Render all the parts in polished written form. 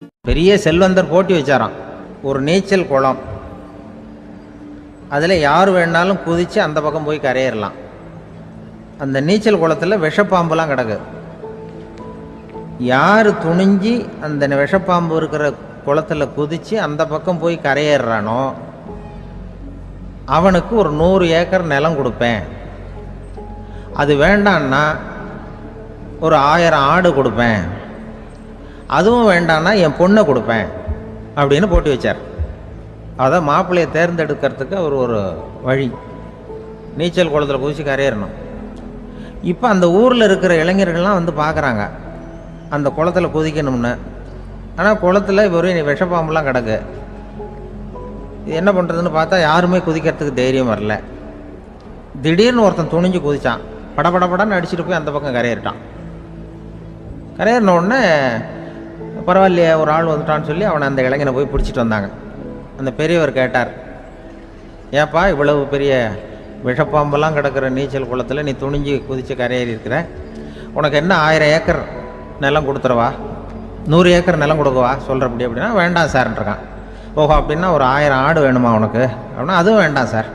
பெரிய செல்வந்தர் போட்டி வச்சாராம், ஒரு நீச்சல் குளம், அதில் யார் வேணாலும் குதித்து அந்த பக்கம் போய் கரையேறலாம். அந்த நீச்சல் குளத்தில் விஷப்பாம்புலாம் கிடக்கு. யார் துணிஞ்சி அந்த விஷப்பாம்பு இருக்கிற குளத்தில் குதித்து அந்த பக்கம் போய் கரையேறானோ அவனுக்கு ஒரு 100 ஏக்கர் நிலம் கொடுப்பேன். அது வேண்டான்னா ஒரு 1000 ஆடு கொடுப்பேன். அதுவும் வேண்டான்னா என் பொண்ணை கொடுப்பேன் அப்படின்னு போட்டி வச்சார். அதான் மாப்பிள்ளையை தேர்ந்தெடுக்கிறதுக்கு அவர் ஒரு வழி, நீச்சல் குளத்தில் குதிச்சு கரையேறணும். இப்போ அந்த ஊரில் இருக்கிற இளைஞர்கள்லாம் வந்து பார்க்குறாங்க அந்த குளத்தில் குதிக்கணும்னு. ஆனால் குளத்தில் வெறும் விஷப்பாம்புலாம் கிடக்கு. இது என்ன பண்ணுறதுன்னு பார்த்தா யாருமே குதிக்கிறதுக்கு தைரியம் வரல. திடீர்னு ஒருத்தன் துணிஞ்சு குதித்தான், படபடன்னு அடிச்சுட்டு போய் அந்த பக்கம் கரையேறிட்டான். கரையேறின உடனே பரவாயில்லையே ஒரு ஆள் வந்துட்டான்னு சொல்லி அவனை அந்த இளைஞனை போய் பிடிச்சிட்டு வந்தாங்க. அந்த பெரியவர் கேட்டார், ஏப்பா இவ்வளவு பெரிய விஷப்பாம்பெல்லாம் கிடக்கிற நீச்சல் குளத்தில் நீ துணிஞ்சு குதித்து கரையேறி இருக்கிற, உனக்கு என்ன 1000 ஏக்கர் நிலம் கொடுத்துருவா, 100 ஏக்கர் நிலம் கொடுக்குவா சொல்கிறப்படி அப்படின்னா வேண்டாம் சார்ன்றான். ஓஹோ அப்படின்னா ஒரு 1000 ஆடு வேணுமா உனக்கு அப்படின்னா அதுவும் வேண்டாம் சார்.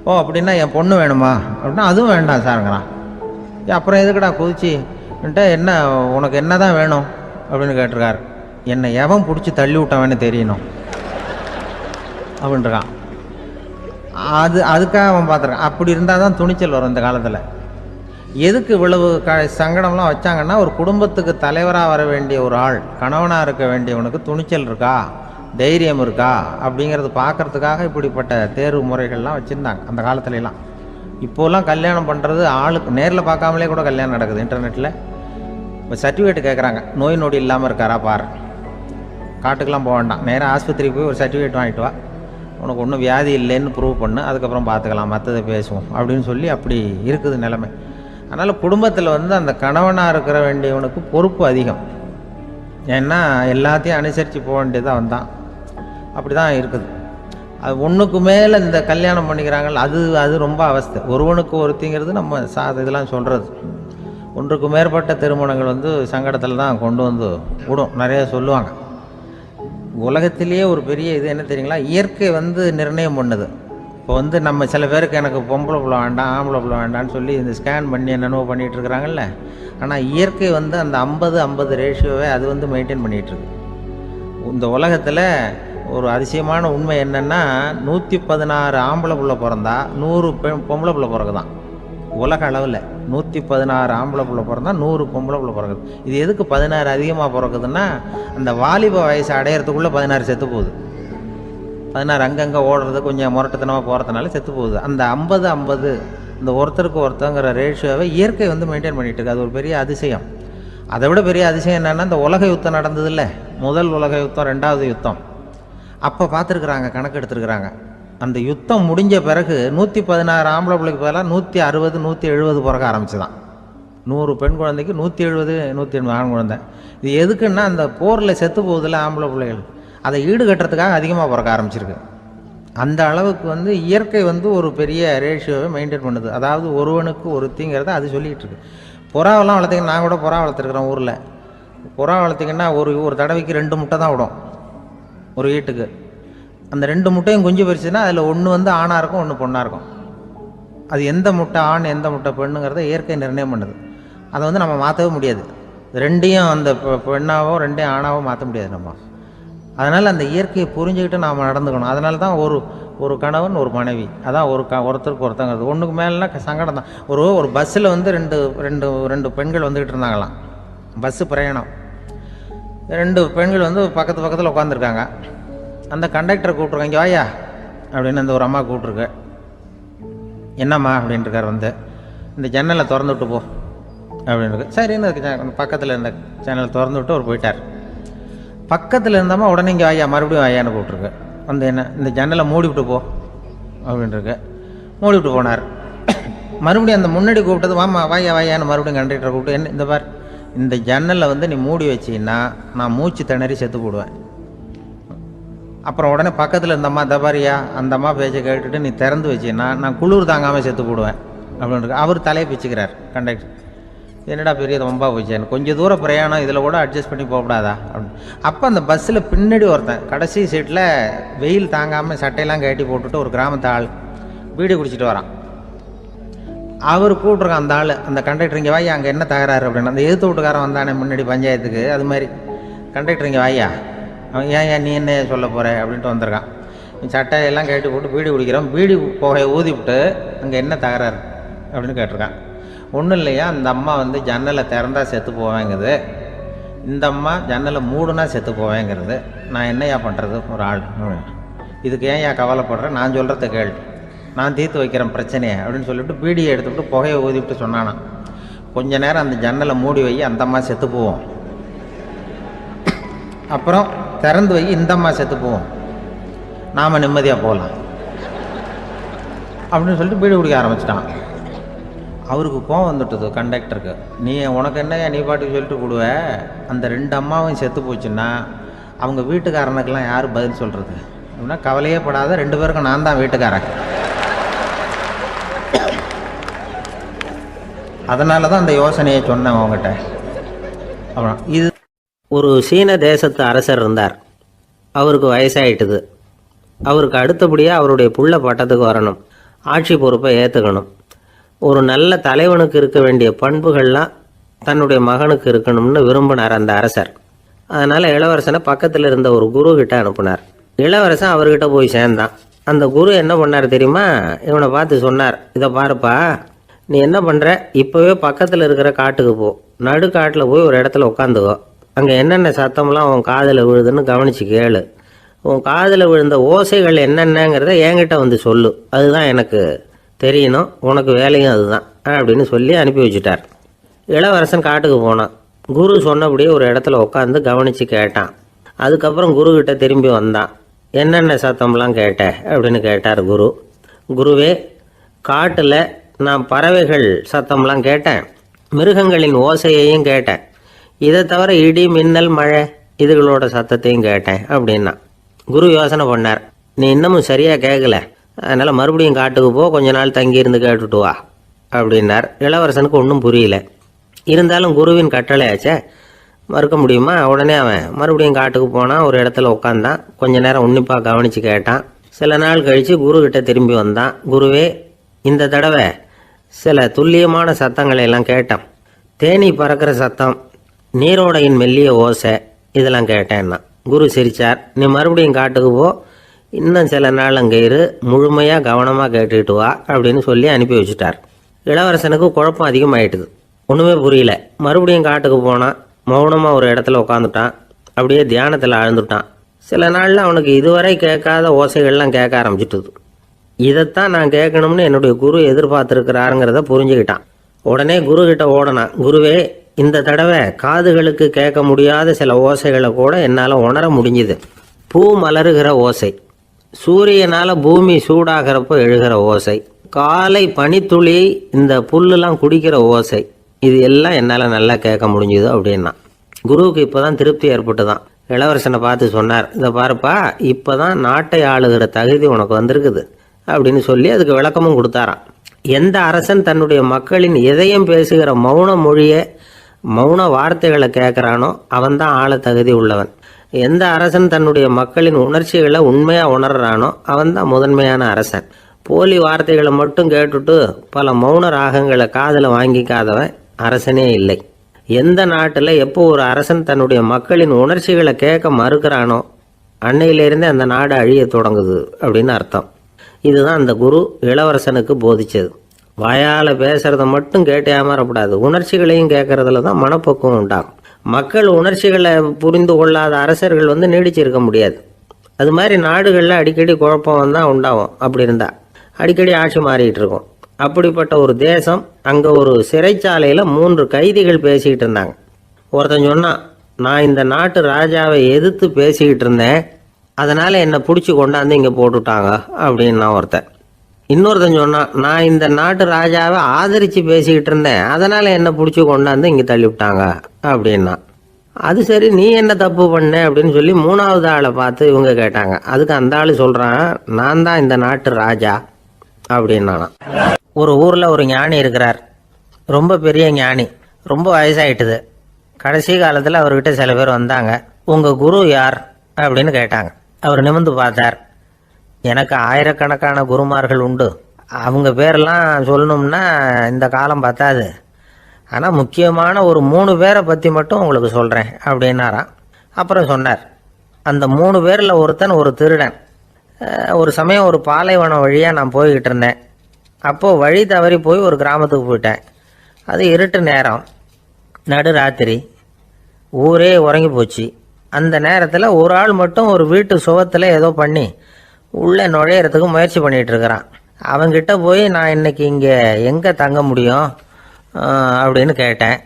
ஓ அப்படின்னா என் பொண்ணு வேணுமா அப்படின்னா அதுவும் வேண்டாம் சாருங்கிறான். அப்புறம் எதுக்குடா குதிச்சுன்ட்டு என்ன உனக்கு என்ன தான் வேணும் அப்படின்னு கேட்டிருக்கார். என்னை எவன் பிடிச்சி தள்ளி விட்டவன்னு தெரியணும் அப்படின்றான். அதுக்காக அவன் பார்த்துருக்கான். அப்படி இருந்தால் தான் துணிச்சல் வரும் இந்த காலத்தில். எதுக்கு இவ்வளவு சங்கடம்லாம் வச்சாங்கன்னா, ஒரு குடும்பத்துக்கு தலைவராக வர வேண்டிய ஒரு ஆள், கணவனாக இருக்க வேண்டியவனுக்கு துணிச்சல் இருக்கா, தைரியம் இருக்கா அப்படிங்கிறது பார்க்கறதுக்காக இப்படிப்பட்ட தேர்வு முறைகள்லாம் வச்சுருந்தாங்க அந்த காலத்துலலாம். இப்போலாம் கல்யாணம் பண்ணுறது ஆளுக்கு நேரில் பார்க்காமலே கூட கல்யாணம் நடக்குது இன்டர்நெட்டில். இப்போ சர்டிஃபிகேட் கேட்குறாங்க, நோய் நொடி இல்லாமல் இருக்காரா பாரு, காட்டுக்கெலாம் போக வேண்டாம், நேராக ஆஸ்பத்திரிக்கு போய் ஒரு சர்டிஃபிகேட் வாங்கிட்டு வா, உனக்கு ஒன்றும் வியாதி இல்லைன்னு ப்ரூவ் பண்ணு, அதுக்கப்புறம் பார்த்துக்கலாம், மற்றதை பேசுவோம் அப்படின்னு சொல்லி அப்படி இருக்குது நிலைமை. அதனால் குடும்பத்தில் வந்து அந்த கணவனாக இருக்கிற வேண்டியவனுக்கு பொறுப்பு அதிகம். ஏன்னா எல்லாத்தையும் அனுசரித்து போக வேண்டியதாக வந்தான். அப்படி தான் இருக்குது. அது ஒன்றுக்கு மேலே இந்த கல்யாணம் பண்ணிக்கிறாங்கல்ல, அது ரொம்ப அவஸ்தை. ஒருவனுக்கு ஒருத்திங்கிறது நம்ம இதெல்லாம் சொல்கிறது. ஒன்றுக்கு மேற்பட்ட திருமணங்கள் வந்து சங்கடத்தில் தான் கொண்டு வந்து விடும். நிறைய சொல்லுவாங்க. உலகத்திலேயே ஒரு பெரிய இது என்ன தெரியுங்களா, இயற்கை வந்து நிர்ணயம் பண்ணுது. இப்போ வந்து நம்ம சில பேருக்கு எனக்கு பொம்பளை பிள்ளை வேண்டாம் ஆம்பளை பிள்ளை வேண்டான்னு சொல்லி இந்த ஸ்கேன் பண்ணி என்னென்னவோ பண்ணிகிட்டு இருக்கிறாங்கல்ல. ஆனால் இயற்கை வந்து அந்த 50-50 ரேஷியோவை அது வந்து மெயின்டைன் பண்ணிகிட்ருக்கு. இந்த உலகத்தில் ஒரு அதிசயமான உண்மை என்னென்னா, 116 ஆம்பளை பிள்ளை பிறந்தா 100 பொம்பளை பிள்ளை பிறகுதான். உலக அளவில் 116 ஆம்பளை பிள்ளை பிறந்தா 100 பொம்பளை பிள்ளை பிறகுது. இது எதுக்கு 16 அதிகமாக பிறக்குதுன்னா, அந்த வாலிப வயசு அடையிறதுக்குள்ளே 16 செத்து போகுது. 16 அங்கங்கே ஓடுறது கொஞ்சம் முரட்டுத்தனமாக போகிறதுனால செத்து போகுது. அந்த 50-50 இந்த ஒருத்தருக்கு ஒருத்தங்கிற ரேஷியோவை இயற்கை வந்து மெயின்டைன் பண்ணிகிட்டு இருக்கு. அது ஒரு பெரிய அதிசயம். அதை விட பெரிய அதிசயம் என்னென்னா, இந்த உலக யுத்தம் நடந்ததில்ல, முதல் உலக யுத்தம், 2வது யுத்தம், அப்போ பார்த்துருக்குறாங்க, கணக்கு எடுத்துருக்குறாங்க. அந்த யுத்தம் முடிஞ்ச பிறகு 116 ஆம்பளை பிள்ளைக்கு பதிலாக 160 170 பிறக்க ஆரம்பிச்சுதான். 100 பெண் குழந்தைக்கு 170 180 ஆண் குழந்தை. இது எதுக்குன்னா, அந்த போரில் செத்து போகுதில்ல ஆம்பளை பிள்ளைகள், அதை ஈடுகட்டுறதுக்காக அதிகமாக பிறக்க ஆரம்பிச்சிருக்கு. அந்த அளவுக்கு வந்து இயற்கை வந்து ஒரு பெரிய ரேஷியோவை மெயின்டைன் பண்ணுது. அதாவது ஒருவனுக்கு ஒருத்திங்கிறத அது சொல்லிகிட்டு இருக்கு. புறாவெல்லாம் வளர்த்திங்கன்னா, நான் கூட புறா வளர்த்துருக்குறேன் ஊரில். புறா வளர்த்திங்கன்னா ஒரு தடவைக்கு 2 முட்டை தான் விடும் ஒரு வீட்டுக்கு. அந்த 2 முட்டையும் குஞ்சு பறிச்சுன்னா அதில் ஒன்று வந்து ஆணாக இருக்கும், ஒன்று பொண்ணாக இருக்கும். அது எந்த முட்டை ஆண் எந்த முட்டை பெண்ணுங்கிறத இயற்கை நிர்ணயம் பண்ணுது. அதை வந்து நம்ம மாற்றவே முடியாது. 2ஐயும் அந்த பெண்ணாவோ 2ஐயும் ஆணாவோ மாற்ற முடியாது நம்ம. அதனால் அந்த இயற்கையை புரிஞ்சுக்கிட்டு நாம் நடந்துக்கணும். அதனால தான் ஒரு கணவன் ஒரு மனைவி, அதான் ஒருத்தருக்கு ஒருத்தங்கிறது. ஒன்றுக்கு மேலேனா சங்கடம் தான். ஒரு பஸ்ஸில் வந்து ரெண்டு பெண்கள் வந்துக்கிட்டு இருந்தாங்களாம். பஸ்ஸு பிரயாணம். 2 பெண்கள் வந்து பக்கத்தில் உட்காந்துருக்காங்க. அந்த கண்டக்டரை கூப்பிட்ருக்காங்க, இங்கே வாயா அப்படின்னு அந்த ஒரு அம்மா கூப்பிட்ருக்கு. என்னம்மா அப்படின்ட்டுருக்கார். வந்து இந்த ஜன்னலை திறந்து விட்டு போ அப்படின்னு. சரின்னு பக்கத்தில் இருந்த ஜன்னலை திறந்து விட்டு அவர் போயிட்டார். பக்கத்தில் இருந்தாமா உடனே இங்கே வாயா மறுபடியும் வாயான்னு கூப்பிட்ருக்கு. வந்து என்ன இந்த ஜன்னலை மூடிவிட்டு போ அப்படின்ட்டுருக்கு. மூடிவிட்டு போனார். மறுபடியும் அந்த முன்னாடி கூப்பிட்டது வாமா வாயான்னு மறுபடியும் கண்டக்டரை கூப்பிட்டு, என்ன இந்த பார், இந்த ஜன்னலை வந்து நீ மூடி வச்சின்னா நான் மூச்சு திணறி செத்து போடுவேன். அப்புறம் உடனே பக்கத்தில் இருந்தம்மா தபாரியா அந்த அம்மா பேச்சை கேட்டுட்டு நீ திறந்து வச்சின்னா நான் குளிர் தாங்காமல் செத்து போடுவேன் அப்படின்ட்டு அவர் தலையை பிச்சுக்கிறார் கண்டக்டர். என்னடா பெரிய ரொம்ப போச்சேன்னு, கொஞ்சம் தூரம் பிரயாணம் இதில் கூட அட்ஜஸ்ட் பண்ணி போகக்கூடாதா அப்படின்னு. அப்போ அந்த பஸ்ஸில் பின்னாடி ஒருத்தன் கடைசி சீட்டில் வெயில் தாங்காமல் சட்டையெல்லாம் கட்டி போட்டுட்டு ஒரு கிராமத்து ஆள் பீடி குடிச்சிட்டு வரான். அவர் கூப்பிட்ருக்கான் அந்த ஆள், அந்த கண்டக்டர் இங்கே வாயா, அங்கே என்ன தகராறு அப்படின்னு. அந்த எதிர்த்து வீட்டுக்காரன் வந்தானே முன்னாடி பஞ்சாயத்துக்கு, அது மாதிரி கண்டக்டர் இங்கே வாயா, அவன் ஏன் நீ என்ன சொல்ல போகிற அப்படின்ட்டு வந்திருக்கான். சட்டையெல்லாம் கட்டி போட்டு பீடி குடிக்கிறோம், பீடி புகையை ஊதி விட்டு அங்கே என்ன தகராறு அப்படின்னு கேட்டிருக்கான். ஒன்றும் இல்லையா, அந்த அம்மா வந்து ஜன்னலை திறந்தா செத்து போவேங்கிறது, இந்த அம்மா ஜன்னலை மூடுனா செத்து போவேங்கிறது, நான் என்னையா பண்ணுறது ஒரு ஆள், இதுக்கு ஏன் கவலைப்படுறேன், நான் சொல்கிறத கேள், நான் தீர்த்து வைக்கிறேன் பிரச்சனையை அப்படின்னு சொல்லிவிட்டு பீடியை எடுத்துவிட்டு புகையை ஊதிவிட்டு சொன்னானா, கொஞ்ச நேரம் அந்த ஜன்னலை மூடி வை, அந்த அம்மா செத்து போவோம், அப்புறம் திறந்து வை, இந்த அம்மா செத்து போவோம், நாம் நிம்மதியாக போகலாம் அப்படின்னு சொல்லிட்டு பீடி குடிக்க ஆரம்பிச்சிட்டான். அவருக்கு கோவம் வந்துட்டுது கண்டக்டருக்கு. நீ உனக்கு என்னையா நீ பாட்டுக்கு சொல்லிட்டு போடுவ, அந்த 2 அம்மாவும் செத்து போச்சுன்னா அவங்க வீட்டுக்காரனுக்கெல்லாம் யார் பதில் சொல்கிறது அப்படின்னா, கவலையே படாத, 2 பேருக்கும் நான் தான் வீட்டுக்காரன். அதனால தான் அந்த யோசனையை சொன்னேன் அவங்ககிட்ட. அப்புறம் இது ஒரு சீன தேசத்து அரசர் இருந்தார். அவருக்கு வயசாயிட்டுது. அவருக்கு அடுத்தபடியாக அவருடைய புள்ள பட்டத்துக்கு வரணும், ஆட்சி பொறுப்பை ஏற்றுக்கணும். ஒரு நல்ல தலைவனுக்கு இருக்க வேண்டிய பண்புகள்லாம் தன்னுடைய மகனுக்கு இருக்கணும்னு விரும்பினார் அந்த அரசர். அதனால் இளவரசனை பக்கத்தில் இருந்த ஒரு குரு கிட்ட அனுப்புனார். இளவரசன் அவர்கிட்ட போய் சேர்ந்தான். அந்த குரு என்ன பண்ணார் தெரியுமா, இவனை பார்த்து சொன்னார், இதை பாருப்பா, நீ என்ன பண்ணுற, இப்போவே பக்கத்தில் இருக்கிற காட்டுக்கு போ, நடுக்காட்டில் போய் ஒரு இடத்துல உட்காந்துக்கோ, அங்கே என்னென்ன சத்தம்லாம் உன் காதில் விழுதுன்னு கவனித்து கேளு, உன் காதில் விழுந்த ஓசைகள் என்னென்னங்கிறத என்கிட்ட வந்து சொல்லு, அதுதான் எனக்கு தெரியணும், உனக்கு வேலையும் அதுதான் அப்படின்னு சொல்லி அனுப்பி வச்சுட்டார். இளவரசன் காட்டுக்கு போனான். குரு சொன்னபடியே ஒரு இடத்துல உட்காந்து கவனித்து கேட்டான். அதுக்கப்புறம் குருக்கிட்ட திரும்பி வந்தான். என்னென்ன சத்தம்லாம் கேட்ட அப்படின்னு கேட்டார் குரு. குருவே, காட்டில் நான் பறவைகள் சத்தம்லாம் கேட்டேன், மிருகங்களின் ஓசையையும் கேட்டேன், இதை தவிர இடி மின்னல் மழை இதுகளோட சத்தத்தையும் கேட்டேன் அப்படின்னா. குரு யோசனை பண்ணார், நீ இன்னமும் சரியாக கேட்கல, அதனால் மறுபடியும் காட்டுக்கு போ, கொஞ்ச நாள் தங்கியிருந்து கேட்டுட்டு வா அப்படின்னார். இளவரசனுக்கு ஒன்றும் புரியல. இருந்தாலும் குருவின் கட்டளையாச்சே, மறுக்க முடியுமா? உடனே அவன் மறுபடியும் காட்டுக்கு போனான். ஒரு இடத்துல உட்காந்தான். கொஞ்ச நேரம் உன்னிப்பாக கவனித்து கேட்டான். சில நாள் கழித்து குருக்கிட்ட திரும்பி வந்தான். குருவே, இந்த தடவை சில துல்லியமான சத்தங்களை எல்லாம் கேட்டான். தேனி பறக்கிற சத்தம், நீரோடையின் மெல்லிய ஓசை, இதெல்லாம் கேட்டேன்னா. குரு சிரித்தார். நீ மறுபடியும் காட்டுக்கு போ, இன்னும் சில நாள் அங்கே இரு, முழுமையாக கவனமாக கேட்டுக்கிட்டு வா அப்படின்னு சொல்லி அனுப்பி வச்சுட்டார். இளவரசனுக்கு குழப்பம் அதிகமாயிட்டுது. ஒன்றுமே புரியல. மறுபடியும் காட்டுக்கு போனான். மௌனமாக ஒரு இடத்துல உட்காந்துட்டான். அப்படியே தியானத்தில் ஆழ்ந்துட்டான். சில நாளில் அவனுக்கு இதுவரை கேட்காத ஓசைகள்லாம் கேட்க ஆரம்பிச்சிட்டுது. இதைத்தான் நான் கேட்கணும்னு என்னுடைய குரு எதிர்பார்த்துருக்கிறாருங்கிறத புரிஞ்சுக்கிட்டான். உடனே குரு கிட்ட ஓடனான். குருவே, இந்த தடவை காதுகளுக்கு கேட்க முடியாத சில ஓசைகளை கூட என்னால் உணர முடிஞ்சுது. பூ மலருகிற ஓசை, சூரியனால் பூமி சூடாகிறப்போ எழுகிற ஓசை, காலை பனித்துளி இந்த புல்லுலாம் குடிக்கிற ஓசை, இது எல்லாம் என்னால் நல்லா கேட்க முடிஞ்சுது அப்படின்னா. குருவுக்கு இப்போ தான் திருப்தி ஏற்பட்டு தான். இளவரசனை பார்த்து சொன்னார், இதை பாருப்பா, இப்போ தான் நாட்டை ஆளுகிற தகுதி உனக்கு வந்திருக்குது அப்படின்னு சொல்லி அதுக்கு விளக்கமும் கொடுத்தாராம். எந்த அரசன் தன்னுடைய மக்களின் இதயம் பேசுகிற மௌன மொழியை, மௌன வார்த்தைகளை கேட்குறானோ அவன்தான் ஆள தகுதி உள்ளவன். எந்த அரசன் தன்னுடைய மக்களின் உணர்ச்சிகளை உண்மையாக உணர்றானோ அவன்தான் முதன்மையான அரசன். போலி வார்த்தைகளை மட்டும் கேட்டுட்டு பல மௌன ராகங்களை காதில் வாங்கிக்காதவன் அரசனே இல்லை. எந்த நாட்டில் எப்போ ஒரு அரசன் தன்னுடைய மக்களின் உணர்ச்சிகளை கேட்க மறுக்கிறானோ அன்னையிலேருந்தே அந்த நாடு அழிய தொடங்குது அப்படின்னு அர்த்தம். இதுதான் அந்த குரு இளவரசனுக்கு போதிச்சது. வாயால் பேசுகிறத மட்டும் கேட்டு ஏமாறக்கூடாது, உணர்ச்சிகளையும் கேட்கறதுல தான் மனப்பக்குவம் உண்டாகும். மக்கள் உணர்ச்சிகளை புரிந்து கொள்ளாத அரசர்கள் நீடிச்சிருக்க முடியாது. அது மாதிரி நாடுகளில் அடிக்கடி குழப்பம் தான் உண்டாகும். அப்படி இருந்தால் அடிக்கடி ஆட்சி மாறிட்டு இருக்கும். அப்படிப்பட்ட ஒரு தேசம், அங்கே ஒரு சிறைச்சாலையில் 3 கைதிகள் பேசிக்கிட்டு இருந்தாங்க. ஒருத்தன் சொன்னான், நான் இந்த நாட்டு ராஜாவை எதிர்த்து பேசிக்கிட்டு இருந்தேன், அதனால் என்னை பிடிச்சி கொண்டாந்து இங்கே போட்டுட்டாங்க அப்படின்னா ஒருத்தன். இன்னொருத்தன் சொன்னான், நான் இந்த நாட்டு ராஜாவை ஆதரித்து பேசிக்கிட்டு இருந்தேன், அதனால் என்னை பிடிச்சி கொண்டாந்து இங்கே தள்ளிவிட்டாங்க அப்படின்னா. அது சரி, நீ என்ன தப்பு பண்ண அப்படின்னு சொல்லி 3வது ஆளை பார்த்து இவங்க கேட்டாங்க. அதுக்கு அந்த ஆள் சொல்கிறான், நான் தான் இந்த நாட்டு ராஜா அப்படின்னா. ஒரு ஊரில் ஒரு ஞானி இருக்கிறார், ரொம்ப பெரிய ஞானி. ரொம்ப வயசாயிட்டுது. கடைசி காலத்தில் அவர்கிட்ட சில பேர் வந்தாங்க. உங்கள் குரு யார் அப்படின்னு கேட்டாங்க. அவர் நிமிர்ந்து பார்த்தார். எனக்கு ஆயிரக்கணக்கான குருமார்கள் உண்டு. அவங்க பேரெல்லாம் சொல்லணும்னா இந்த காலம் பத்தாது. ஆனால் முக்கியமான ஒரு 3 பேரை பற்றி மட்டும் உங்களுக்கு சொல்கிறேன் அப்படின்னாராம். அப்புறம் சொன்னார், அந்த 3 பேரில் ஒருத்தன் ஒரு திருடன். ஒரு சமயம் ஒரு பாலைவனம் வழியாக நான் போய்கிட்டு இருந்தேன். அப்போது வழி தவறி போய் ஒரு கிராமத்துக்கு போயிட்டேன். அது இருட்டு நேரம், நடு ராத்திரி, ஊரே உறங்கி போச்சு. அந்த நேரத்தில் ஒரு ஆள் மட்டும் ஒரு வீட்டு சுவத்தில் ஏதோ பண்ணி உள்ளே நுழையிறதுக்கு முயற்சி பண்ணிகிட்டு இருக்கிறான். அவங்கிட்ட போய் நான் இன்னைக்கு இங்கே எங்கே தங்க முடியும் அப்படின்னு கேட்டேன்.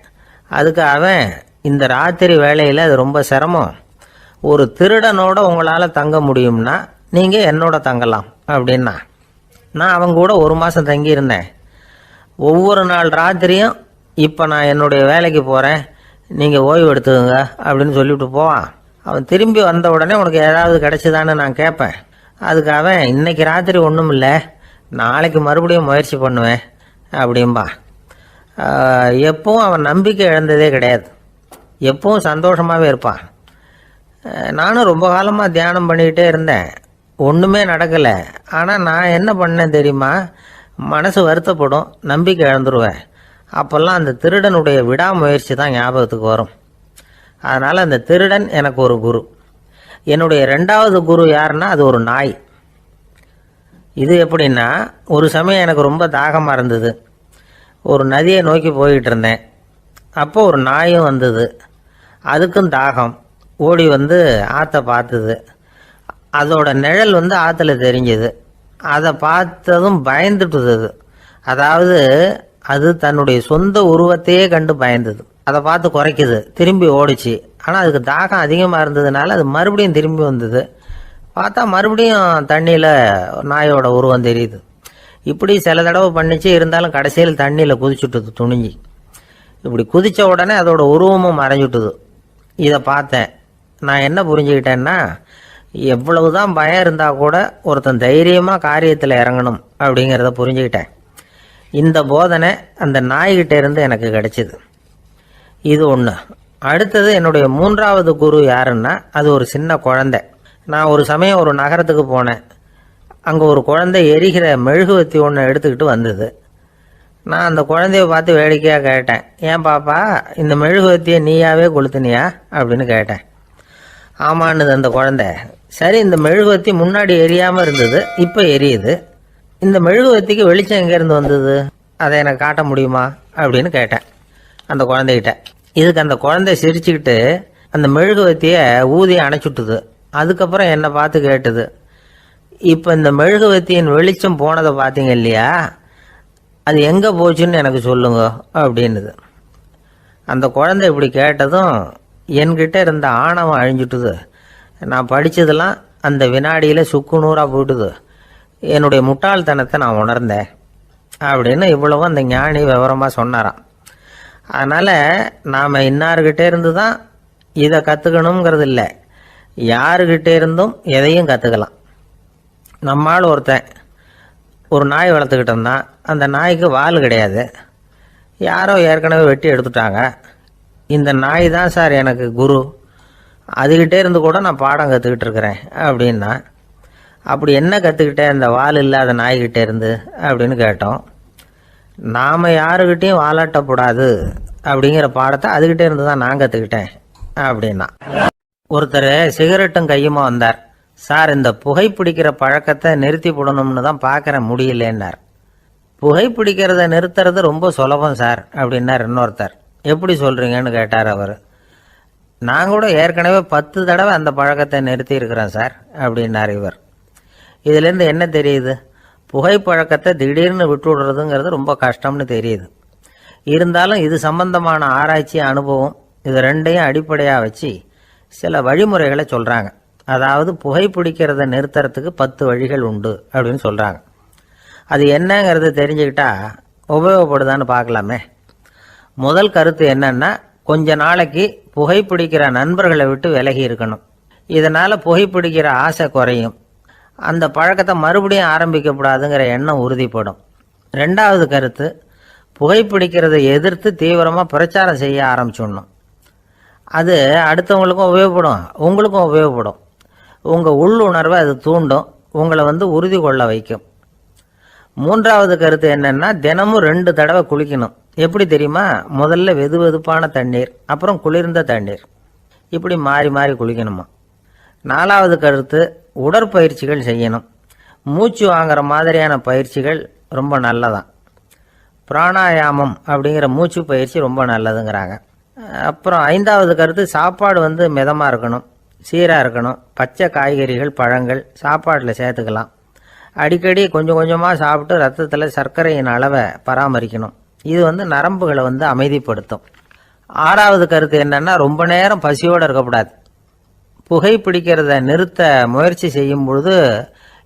அதுக்கு அவன், இந்த ராத்திரி வேளையில் அது ரொம்ப சிரமம், ஒரு திருடனோட உங்களால் தங்க முடியும்னா நீங்கள் என்னோட தங்கலாம் அப்படின்னா. நான் அவங்க கூட 1 மாதம் தங்கியிருந்தேன். ஒவ்வொரு நாள் ராத்திரியும் இப்போ நான் என்னுடைய வேலைக்கு போகிறேன், நீங்கள் ஓய்வு எடுத்துக்கோங்க அப்படின்னு சொல்லிவிட்டு போவான். அவன் திரும்பி வந்த உடனே உனக்கு ஏதாவது கிடைச்சிதான்னு நான் கேட்பேன். அதுக்கு அவன், இன்னைக்கு ராத்திரி ஒன்றும் இல்லை, நாளைக்கு மறுபடியும் முயற்சி பண்ணுவேன் அப்படின்பா. எப்பவும் அவன் நம்பிக்கை இழந்ததே கிடையாது, எப்பவும் சந்தோஷமாகவே இருப்பான். நானும் ரொம்ப காலமாக தியானம் பண்ணிக்கிட்டே இருந்தேன், ஒன்றுமே நடக்கலை. ஆனால் நான் என்ன பண்ணேன் தெரியுமா, மனசு வருத்தப்படும், நம்பிக்கை இழந்துருவேன். அப்போல்லாம் அந்த திருடனுடைய விடாமுயற்சி தான் ஞாபகத்துக்கு வரும். அதனால் அந்த திருடன் எனக்கு ஒரு குரு. என்னுடைய 2வது குரு யாருன்னா அது ஒரு நாய். இது எப்படின்னா, ஒரு சமயம் எனக்கு ரொம்ப தாகமாக இருந்தது. ஒரு நதியை நோக்கி போய்கிட்டு இருந்தேன். அப்போ ஒரு நாயும் வந்தது. அதுக்கும் தாகம். ஓடி வந்து ஆற்றை பார்த்தது. அதோட நிழல் வந்து ஆற்றுல தெரிஞ்சுது. அதை பார்த்ததும் பயந்துட்டுது. அதாவது அது தன்னுடைய சொந்த உருவத்தையே கண்டு பயந்தது. அதை பார்த்து குறைக்குது, திரும்பி ஓடிச்சு. ஆனால் அதுக்கு தாகம் அதிகமாக இருந்ததுனால அது மறுபடியும் திரும்பி வந்தது. பார்த்தா மறுபடியும் தண்ணியில் நாயோட உருவம் தெரியுது. இப்படி சில தடவை பண்ணிச்சு. இருந்தாலும் கடைசியில் தண்ணியில் குதிச்சுட்டுது துணிஞ்சி. இப்படி குதித்த உடனே அதோட உருவமும் மறைஞ்சுட்டுது. இதை பார்த்தேன். நான் என்ன புரிஞ்சுக்கிட்டேன்னா, எவ்வளவுதான் பயம் இருந்தால் கூட ஒருத்தன் தைரியமாக காரியத்தில் இறங்கணும் அப்படிங்கிறத புரிஞ்சுக்கிட்டேன். இந்த போதனை அந்த நாய்கிட்ட இருந்து எனக்கு கிடைச்சிது. இது ஒன்று. அடுத்தது என்னுடைய 3வது குரு யாருன்னா அது ஒரு சின்ன குழந்தை. நான் ஒரு சமயம் ஒரு நகரத்துக்கு போனேன். அங்கே ஒரு குழந்தை எரிகிற மெழுகுவத்தி ஒன்று எடுத்துக்கிட்டு வந்தது. நான் அந்த குழந்தைய பார்த்து வேடிக்கையாக கேட்டேன், ஏன் பாப்பா இந்த மெழுகுவத்தியை நீயாவே கொளுத்துனியா அப்படின்னு கேட்டேன். ஆமான்னுது அந்த குழந்தை. சரி, இந்த மெழுகுவத்தி முன்னாடி எரியாமல் இருந்தது, இப்போ எரியுது. இந்த மெழுகுவத்திக்கு வெளிச்சம் எங்கேருந்து வந்தது, அதை எனக்கு காட்ட முடியுமா அப்படின்னு கேட்டேன் அந்த குழந்தைகிட்ட. இதுக்கு அந்த குழந்தை சிரிச்சுக்கிட்டு அந்த மெழுகுவத்தியை ஊதி அணைச்சுட்டுது. அதுக்கப்புறம் என்னை பார்த்து கேட்டுது, இப்போ இந்த மெழுகுவத்தியின் வெளிச்சம் போனதை பார்த்தீங்க இல்லையா, அது எங்கே போச்சுன்னு எனக்கு சொல்லுங்க அப்படின்னுது. அந்த குழந்தை இப்படி கேட்டதும் என்கிட்ட இருந்த ஆணவம் அழிஞ்சுட்டுது. நான் படித்ததெல்லாம் அந்த வினாடியில் சுக்கு நூறாக போயிட்டுது. என்னுடைய முட்டாள்தனத்தை நான் உணர்ந்தேன் அப்படின்னு இவ்வளவும் அந்த ஞானி விவரமாக சொன்னாராம். அதனால் நாம் இன்னார்கிட்டே இருந்து தான் இதை கற்றுக்கணுங்கிறது இல்லை, யாருக்கிட்டே இருந்தும் எதையும் கற்றுக்கலாம். நம்மால் ஒருத்தன் ஒரு நாய் வளர்த்துக்கிட்டு இருந்தான். அந்த நாய்க்கு வால் கிடையாது. யாரோ ஏற்கனவே வெட்டி எடுத்துட்டாங்க. இந்த நாய் தான் சார் எனக்கு குரு, அதுகிட்டே இருந்து கூட நான் பாடம் கற்றுக்கிட்டு இருக்கிறேன் அப்படின்னா. அப்படி என்ன கற்றுக்கிட்டேன் இந்த வால் இல்லாத நாய்கிட்டே இருந்து அப்படின்னு கேட்டோம். நாம் யாருக்கிட்டையும் வாலாட்டக்கூடாது அப்படிங்கிற பாடத்தை அதுகிட்டே இருந்து தான் நான் கற்றுக்கிட்டேன் அப்படின்னா. ஒருத்தர் சிகரெட்டும் கையுமா வந்தார். சார், இந்த புகைப்பிடிக்கிற பழக்கத்தை நிறுத்தி போடணும்னு தான் பார்க்குறேன், முடியலன்னார். புகைப்பிடிக்கிறத நிறுத்துறது ரொம்ப சுலபம் சார் அப்படின்னார் இன்னொருத்தர். எப்படி சொல்கிறீங்கன்னு கேட்டார் அவர். நான் கூட ஏற்கனவே 10 தடவை அந்த பழக்கத்தை நிறுத்தி இருக்கிறேன் சார் அப்படின்னார் இவர். இதுலேருந்து என்ன தெரியுது, புகைப்பழக்கத்தை திடீர்னு விட்டு விடுறதுங்கிறது ரொம்ப கஷ்டம்னு தெரியுது. இருந்தாலும் இது சம்பந்தமான ஆராய்ச்சி, அனுபவம், இது ரெண்டையும் அடிப்படையாக வச்சு சில வழிமுறைகளை சொல்கிறாங்க. அதாவது புகைப்பிடிக்கிறத நிறுத்துறதுக்கு 10 வழிகள் உண்டு அப்படின்னு சொல்கிறாங்க. அது என்னங்கிறத தெரிஞ்சுக்கிட்டா உபயோகப்படுதான்னு பார்க்கலாமே. முதல் கருத்து என்னன்னா, கொஞ்ச நாளைக்கு புகைப்பிடிக்கிற நண்பர்களை விட்டு விலகி இருக்கணும். இதனால் புகைப்பிடிக்கிற ஆசை குறையும். அந்த பழக்கத்தை மறுபடியும் ஆரம்பிக்கப்படாதுங்கிற எண்ணம் உறுதிப்படும். 2வது கருத்து, புகைப்பிடிக்கிறதை எதிர்த்து தீவிரமாக பிரச்சாரம் செய்ய ஆரம்பிச்சிடணும். அது அடுத்தவங்களுக்கும் உபயோகப்படும், உங்களுக்கும் உபயோகப்படும். உங்கள் உள்ளுணர்வை அது தூண்டும், உங்களை உறுதி கொள்ள வைக்கும். மூன்றாவது கருத்து என்னன்னா, தினமும் 2 தடவை குளிக்கணும். எப்படி தெரியுமா? முதல்ல வெது வெதுப்பான தண்ணீர், அப்புறம் குளிர்ந்த தண்ணீர், இப்படி மாறி மாறி குளிக்கணுமா. 4வது கருத்து, உடற்பயிற்சிகள் செய்யணும். மூச்சு வாங்குற மாதிரியான பயிற்சிகள் ரொம்ப நல்லதான். பிராணாயாமம் அப்படிங்கிற மூச்சு பயிற்சி ரொம்ப நல்லதுங்கிறாங்க. அப்புறம் 5வது கருத்து, சாப்பாடு மிதமாக இருக்கணும், சீராக இருக்கணும். பச்சை காய்கறிகள், பழங்கள் சாப்பாட்டில் சேர்த்துக்கலாம். அடிக்கடி கொஞ்சம் கொஞ்சமாக சாப்பிட்டு ரத்தத்தில் சர்க்கரையின் அளவை பராமரிக்கணும். இது நரம்புகளை அமைதிப்படுத்தும். 6வது கருத்து என்னன்னா, ரொம்ப நேரம் பசியோடு இருக்கக்கூடாது. புகைப்பிடிக்கிறத நிறுத்த முயற்சி செய்யும் பொழுது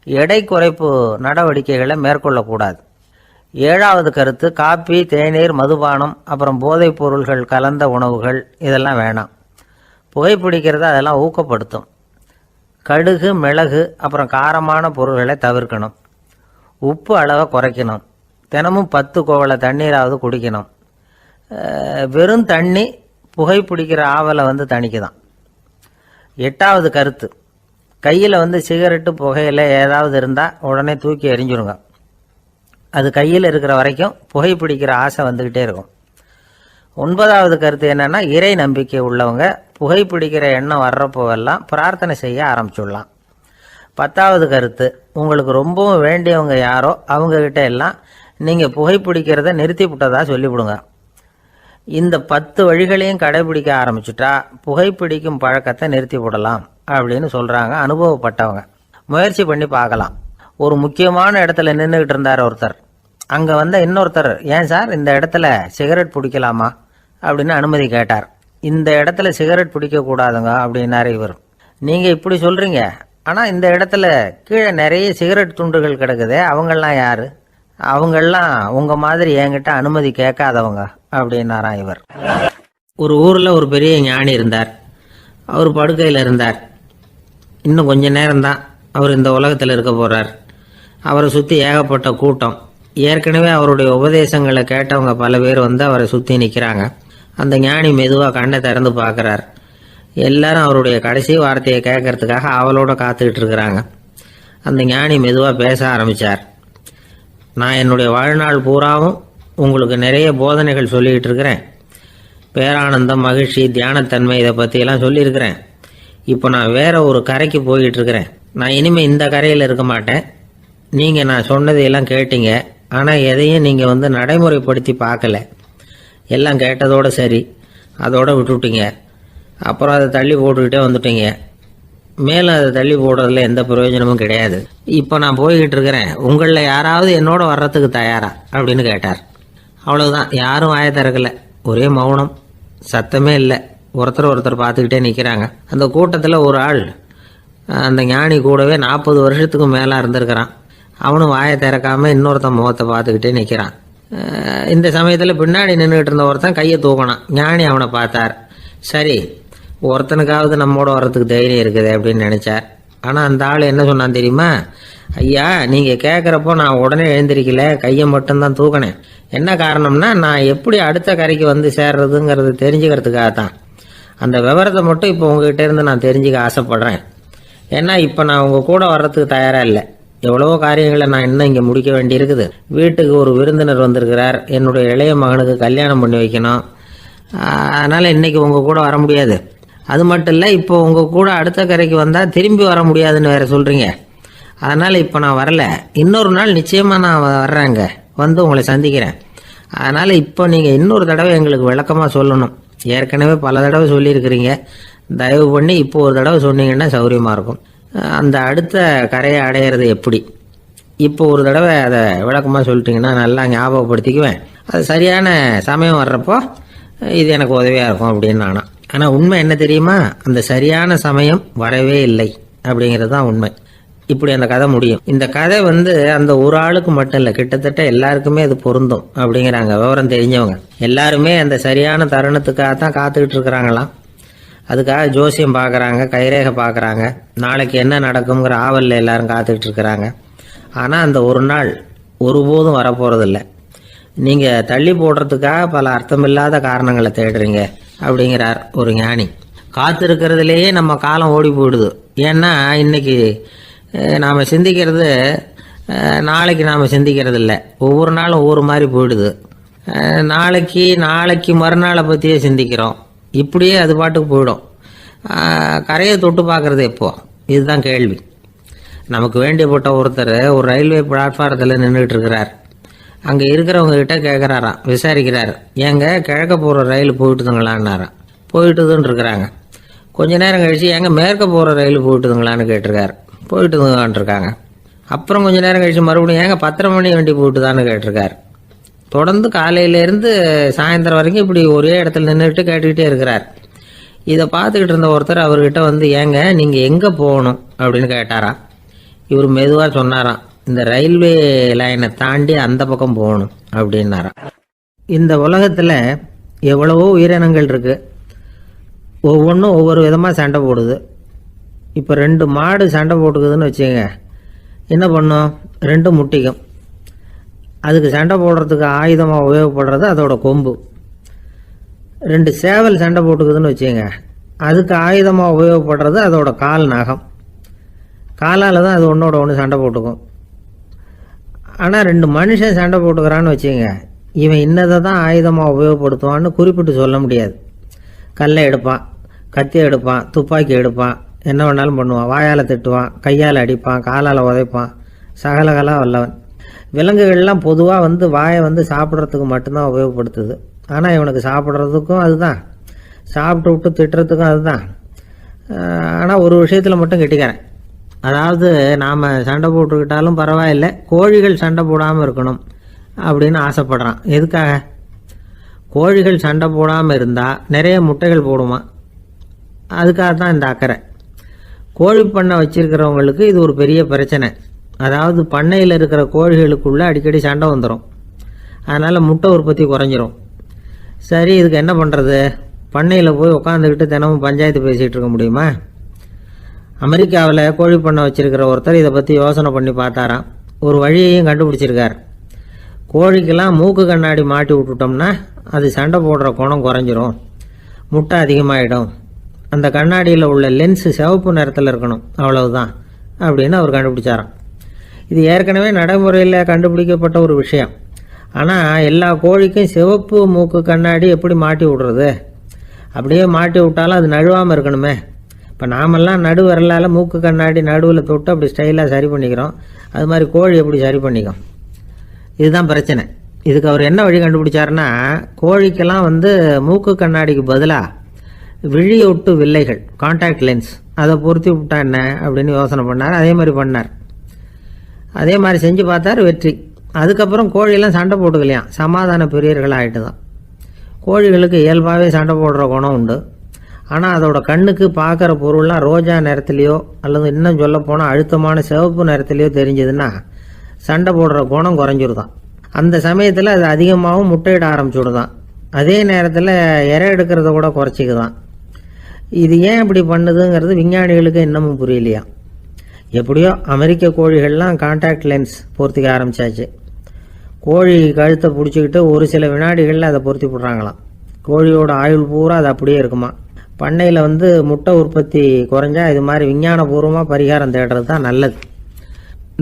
எடை குறைப்பு நடவடிக்கைகளை மேற்கொள்ளக்கூடாது. 7வது கருத்து, காப்பி, தேநீர், மதுபானம், அப்புறம் போதைப் பொருள்கள் கலந்த உணவுகள் இதெல்லாம் வேணாம். புகைப்பிடிக்கிறத அதெல்லாம் ஊக்கப்படுத்தும். கடுகு, மிளகு, அப்புறம் காரமான பொருள்களை தவிர்க்கணும். உப்பு அளவை குறைக்கணும். தினமும் 10 கோவள தண்ணீராவது குடிக்கணும். வெறும் தண்ணி புகைப்பிடிக்கிற ஆவலை தணிக்குதான். 8வது கருத்து, கையில் சிகரெட்டு, புகையில ஏதாவது இருந்தால் உடனே தூக்கி எறிஞ்சிருங்க. அது கையில் இருக்கிற வரைக்கும் புகைப்பிடிக்கிற ஆசை வந்துக்கிட்டே இருக்கும். 9வது கருத்து என்னன்னா, இறை நம்பிக்கை உள்ளவங்க புகைப்பிடிக்கிற எண்ணம் வர்றப்போவெல்லாம் பிரார்த்தனை செய்ய ஆரம்பிச்சுடலாம். 10வது கருத்து, உங்களுக்கு ரொம்பவும் வேண்டியவங்க யாரோ அவங்கக்கிட்ட எல்லாம் நீங்கள் புகைப்பிடிக்கிறத நிறுத்தி விட்டதா சொல்லிவிடுங்க. இந்த 10 வழிகளையும் கடைபிடிக்க ஆரம்பிச்சுட்டா புகைப்பிடிக்கும் பழக்கத்தை நிறுத்தி விடலாம் அப்படின்னு சொல்கிறாங்க அனுபவப்பட்டவங்க. முயற்சி பண்ணி பார்க்கலாம். ஒரு முக்கியமான இடத்துல நின்றுக்கிட்டு இருந்தார் ஒருத்தர். அங்கே இன்னொருத்தர், ஏன் சார் இந்த இடத்துல சிகரெட் பிடிக்கலாமா அப்படின்னு அனுமதி கேட்டார். இந்த இடத்துல சிகரெட் பிடிக்கக்கூடாதுங்க அப்படின்னாரு இவர். நீங்கள் இப்படி சொல்கிறீங்க, ஆனால் இந்த இடத்துல கீழே நிறைய சிகரெட் துண்டுகள் கிடக்குதே, அவங்கெல்லாம் யார்? அவங்கெல்லாம் உங்கள் மாதிரி என்கிட்ட அனுமதி கேட்காதவங்க அப்படின்னாராம் இவர். ஒரு ஊரில் ஒரு பெரிய ஞானி இருந்தார். அவர் படுக்கையில் இருந்தார். இன்னும் கொஞ்ச நேரம்தான் அவர் இந்த உலகத்தில் இருக்க போகிறார். அவரை சுற்றி ஏகப்பட்ட கூட்டம். ஏற்கனவே அவருடைய உபதேசங்களை கேட்டவங்க பல பேர் அவரை சுற்றி நிற்கிறாங்க. அந்த ஞானி மெதுவாக கண்ணை திறந்து பார்க்குறார். எல்லாரும் அவருடைய கடைசி வார்த்தையை கேட்கறதுக்காக அவளோட காத்துக்கிட்டு இருக்கிறாங்க. அந்த ஞானி மெதுவாக பேச ஆரம்பித்தார். நான் என்னுடைய வாழ்நாள் பூராவும் உங்களுக்கு நிறைய போதனைகள் சொல்லிக்கிட்டு இருக்கிறேன். பேரானந்தம், மகிழ்ச்சி, தியானத்தன்மை இதை பற்றியெல்லாம் சொல்லியிருக்கிறேன். இப்போ நான் வேற ஒரு கரைக்கு போய்கிட்டு இருக்கிறேன். நான் இனிமேல் இந்த கரையில் இருக்க மாட்டேன். நீங்கள் நான் சொன்னதையெல்லாம் கேட்டீங்க, ஆனால் எதையும் நீங்கள் நடைமுறைப்படுத்தி பார்க்கல. எல்லாம் கேட்டதோடு சரி, அதோடு விட்டுவிட்டீங்க. அப்புறம் அதை தள்ளி போட்டுக்கிட்டே வந்துட்டீங்க. மேலும் அதை தள்ளி போடுறதுல எந்த பிரயோஜனமும் கிடையாது. இப்போ நான் போய்கிட்டு இருக்கிறேன். உங்களில் யாராவது என்னோட வர்றதுக்கு தயாரா அப்படின்னு கேட்டார். அவ்வளவுதான். யாரும் வாயை திறக்கல. ஒரே மௌனம், சத்தமே இல்லை. ஒருத்தர் பார்த்துக்கிட்டே நிற்கிறாங்க. அந்த கூட்டத்தில் ஒரு ஆள் அந்த ஞானி கூடவே 40 வருஷத்துக்கு மேலே இருந்திருக்கிறான். அவனும் வாயை திறக்காம இன்னொருத்தன் முகத்தை பார்த்துக்கிட்டே நிற்கிறான். இந்த சமயத்தில் பின்னாடி நின்றுட்டு இருந்த ஒருத்தன் கையை தூக்கினான். ஞானி அவனை பார்த்தார். சரி, ஒருத்தனுக்காவது நம்மோட வர்றதுக்கு தைரியம் இருக்குது அப்படின்னு நினைச்சார். ஆனால் அந்த ஆள் என்ன சொன்னான் தெரியுமா? ஐயா, நீங்கள் கேட்குறப்போ நான் உடனே எழுந்திருக்கல, கையை மட்டும்தான் தூக்கினேன். என்ன காரணம்னா, நான் எப்படி அடுத்த கரைக்கு சேர்றதுங்கிறது தெரிஞ்சுக்கிறதுக்காக தான். அந்த விவரத்தை மட்டும் இப்போ உங்ககிட்ட இருந்து நான் தெரிஞ்சுக்க ஆசைப்படுறேன். ஏன்னா இப்போ நான் உங்கள் கூட வர்றதுக்கு தயாராக இல்லை. எவ்வளவோ காரியங்களை நான் இன்னும் இங்கே முடிக்க வேண்டியிருக்குது. வீட்டுக்கு ஒரு விருந்தினர் வந்திருக்கிறார். என்னுடைய இளைய மகனுக்கு கல்யாணம் பண்ணி வைக்கணும். அதனால் இன்றைக்கி உங்கள் கூட வர முடியாது. அது மட்டும் இல்லை, இப்போ உங்கள் கூட அடுத்த கரைக்கு வந்தால் திரும்பி வர முடியாதுன்னு வேறு சொல்கிறீங்க. அதனால் இப்போ நான் வரல. இன்னொரு நாள் நிச்சயமாக நான் வர்றேங்க, உங்களை சந்திக்கிறேன். அதனால் இப்போ நீங்கள் இன்னொரு தடவை எங்களுக்கு விளக்கமாக சொல்லணும். ஏற்கனவே பல தடவை சொல்லியிருக்கிறீங்க. தயவு பண்ணி இப்போ ஒரு தடவை சொன்னீங்கன்னா சௌகரியமாக இருக்கும். அந்த அடுத்த கரையை அடையிறது எப்படி? இப்போ ஒரு தடவை அதை விளக்கமாக சொல்லிட்டீங்கன்னா நல்லா ஞாபகப்படுத்திக்குவேன். அது சரியான சமயம் வர்றப்போ இது எனக்கு உதவியாக இருக்கும் அப்படின்னு நானா. ஆனால் உண்மை என்ன தெரியுமா? அந்த சரியான சமயம் வரவே இல்லை அப்படிங்கிறது தான் உண்மை. இப்படி அந்த கதை முடியும். இந்த கதை அந்த ஒரு ஆளுக்கு மட்டும் இல்லை, கிட்டத்தட்ட எல்லாருக்குமே அது பொருந்தும் அப்படிங்கிறாங்க விவரம் தெரிஞ்சவங்க. எல்லாருமே அந்த சரியான தருணத்துக்காக தான் காத்துக்கிட்டு இருக்கிறாங்களாம். அதுக்காக ஜோசியம் பார்க்குறாங்க, கைரேகை பார்க்குறாங்க. நாளைக்கு என்ன நடக்குங்கிற ஆவலில் எல்லாரும் காத்துக்கிட்டு இருக்கிறாங்க. ஆனால் அந்த ஒரு நாள் ஒருபோதும் வரப்போகிறதில்ல. நீங்கள் தள்ளி போடுறதுக்காக பல அர்த்தமில்லாத காரணங்களை தேடுறீங்க அப்படிங்கிறார் ஒரு ஞானி. காத்திருக்கிறதுலேயே நம்ம காலம் ஓடி போயிடுது. ஏன்னா இன்னைக்கு நாம் சிந்திக்கிறது நாளைக்கு நாம் சிந்திக்கிறது இல்லை. ஒவ்வொரு நாளும் ஒவ்வொரு மாதிரி போயிடுது. நாளைக்கு மறுநாளை பற்றியே சிந்திக்கிறோம். இப்படியே அது பாட்டுக்கு போயிடும். கரையை தொட்டு பார்க்குறது எப்போ? இதுதான் கேள்வி. நமக்கு வேண்டியப்பட்ட ஒருத்தர் ஒரு ரயில்வே பிளாட்ஃபாரத்தில் நின்றுட்டு இருக்கிறார். அங்கே இருக்கிறவங்க கிட்ட கேட்குறாராம், விசாரிக்கிறார். ஏங்க கிழக்க போகிற ரயில் போயிட்டுதுங்களான்னாராம். போயிட்டுதுன்னு இருக்கிறாங்க. கொஞ்ச நேரம் கழிச்சு ஏங்க மேற்க போகிற ரயில் போயிட்டுதுங்களான்னு கேட்டிருக்காரு. போயிட்டுதுங்களான் இருக்காங்க. அப்புறம் கொஞ்ச நேரம் கழிச்சு மறுபடியும் ஏங்க 10:30 மணி வண்டி போயிட்டுதான்னு கேட்டிருக்காரு. தொடர்ந்து காலையிலேருந்து சாயந்தரம் வரைக்கும் இப்படி ஒரே இடத்துல நின்றுட்டு கேட்டுக்கிட்டே இருக்கிறார். இதை பார்த்துக்கிட்டு இருந்த ஒருத்தர் அவர்கிட்ட வந்து, ஏங்க நீங்கள் எங்கே போகணும் அப்படின்னு கேட்டாராம். இவர் மெதுவாக சொன்னாராம், இந்த ரயில்வே லைனை தாண்டி அந்த பக்கம் போகணும் அப்படின்னாராம். இந்த உலகத்தில் எவ்வளவோ உயிரினங்கள் இருக்குது. ஒவ்வொன்றும் ஒவ்வொரு விதமாக சண்டை போடுது. இப்போ 2 மாடு சண்டை போட்டுக்குதுன்னு வச்சுங்க, என்ன பண்ணும்? 2 முட்டிக்கும். அதுக்கு சண்டை போடுறதுக்கு ஆயுதமாக உபயோகப்படுறது அதோட கொம்பு. 2 சேவல் சண்டை போட்டுக்குதுன்னு வச்சுங்க, அதுக்கு ஆயுதமாக உபயோகப்படுறது அதோட கால் நகம். காலால் தான் அது ஒன்றோட ஒன்று சண்டை போட்டுக்கும். ஆனால் 2 மனுஷன் சண்டை போட்டுக்கிறான்னு வச்சுங்க, இவன் இன்னதை தான் ஆயுதமாக உபயோகப்படுத்துவான்னு குறிப்பிட்டு சொல்ல முடியாது. கல்லை எடுப்பான், கத்தி எடுப்பான், துப்பாக்கி எடுப்பான், என்ன வேணாலும் பண்ணுவான். வாயால் திட்டுவான், கையால் அடிப்பான், காலால் உதைப்பான், சகலகலாக வல்லவன். விலங்குகள்லாம் பொதுவாக வாயை சாப்பிட்றதுக்கு மட்டும்தான் உபயோகப்படுத்துது. ஆனால் இவனுக்கு சாப்பிட்றதுக்கும் அதுதான், சாப்பிட்டு விட்டு திட்டுறதுக்கும் அதுதான். ஆனால் ஒரு விஷயத்தில் மட்டும் கெட்டிக்கிறேன். அதாவது நாம் சண்டை போட்டுக்கிட்டாலும் பரவாயில்லை, கோழிகள் சண்டை போடாமல் இருக்கணும் அப்படின்னு ஆசைப்படுறான். எதுக்காக? கோழிகள் சண்டை போடாமல் இருந்தால் நிறைய முட்டைகள் போடுமா, அதுக்காக தான் இந்த அக்கறை. கோழி பண்ணை வச்சிருக்கிறவங்களுக்கு இது ஒரு பெரிய பிரச்சனை. அதாவது பண்ணையில் இருக்கிற கோழிகளுக்குள்ளே அடிக்கடி சண்டை வந்துடும். அதனால் முட்டை உற்பத்தி குறைஞ்சிரும். சரி, இதுக்கு என்ன பண்ணுறது? பண்ணையில் போய் உட்காந்துக்கிட்டு தினமும் பஞ்சாயத்து பேசிகிட்டு இருக்க முடியுமா? அமெரிக்காவில் கோழி பண்ணை வச்சிருக்கிற ஒருத்தர் இதை பற்றி யோசனை பண்ணி பார்த்தாராம். ஒரு வழியையும் கண்டுபிடிச்சிருக்கார். கோழிக்கெல்லாம் மூக்கு கண்ணாடி மாட்டி விட்டுட்டோம்னா அது சண்டை போடுற குணம் குறைஞ்சிரும், முட்டை அதிகமாகிடும். அந்த கண்ணாடியில் உள்ள லென்ஸு சிவப்பு நிறத்தில் இருக்கணும், அவ்வளவுதான் அப்படின்னு அவர் கண்டுபிடிச்சாராம். இது ஏற்கனவே நடைமுறையில் கண்டுபிடிக்கப்பட்ட ஒரு விஷயம். ஆனால் எல்லா கோழிக்கும் சிவப்பு மூக்கு கண்ணாடி எப்படி மாட்டி விடுறது? அப்படியே மாட்டி விட்டாலும் அது நழுவாமல் இருக்கணுமே. இப்போ நாமெல்லாம் நடு விரலால் மூக்கு கண்ணாடி நடுவில் தொட்டு அப்படி ஸ்டைலாக சரி பண்ணிக்கிறோம். அது மாதிரி கோழி எப்படி சரி பண்ணிக்கும்? இதுதான் பிரச்சனை. இதுக்கு அவர் என்ன வழி கண்டுபிடிச்சாருன்னா, கோழிக்கெல்லாம் மூக்கு கண்ணாடிக்கு பதிலாக விழியொட்டு வில்லைகள், கான்டாக்ட் லென்ஸ், அதை பொருத்தி விட்டா என்ன அப்படின்னு யோசனை பண்ணார். அதே மாதிரி பண்ணார். அதே மாதிரி செஞ்சு பார்த்தார், வெற்றி. அதுக்கப்புறம் கோழியெல்லாம் சண்டை போட்டுக்கலையாம், சமாதான பிரியர்கள் ஆகிட்டு தான். கோழிகளுக்கு இயல்பாகவே சண்டை போடுற குணம் உண்டு. ஆனால் அதோட கண்ணுக்கு பார்க்குற பொருள்லாம் ரோஜா நிறத்துலையோ அல்லது இன்னும் சொல்ல போனால் அழுத்தமான சிவப்பு நிறத்துலையோ தெரிஞ்சதுன்னா சண்டை போடுற குணம் குறைஞ்சிருதான். அந்த சமயத்தில் அது அதிகமாகவும் முட்டையிட ஆரம்பிச்சுடுதான். அதே நேரத்தில் இறை எடுக்கிறத கூட குறைச்சிக்குதான். இது ஏன் இப்படி பண்ணுதுங்கிறது விஞ்ஞானிகளுக்கு இன்னமும் புரியலையா. எப்படியோ அமெரிக்க கோழிகள்லாம் கான்டாக்ட் லென்ஸ் பொருத்திக்க ஆரம்பித்தாச்சு. கோழி கழுத்தை பிடிச்சிக்கிட்டு ஒரு சில வினாடிகளில் அதை பொருத்தி விட்றாங்களாம். கோழியோட ஆயுள் பூரா அது அப்படியே இருக்குமா. பண்ணையில் முட்டை உற்பத்தி குறைஞ்சா இது மாதிரி விஞ்ஞானபூர்வமாக பரிகாரம் தேடுறது தான் நல்லது.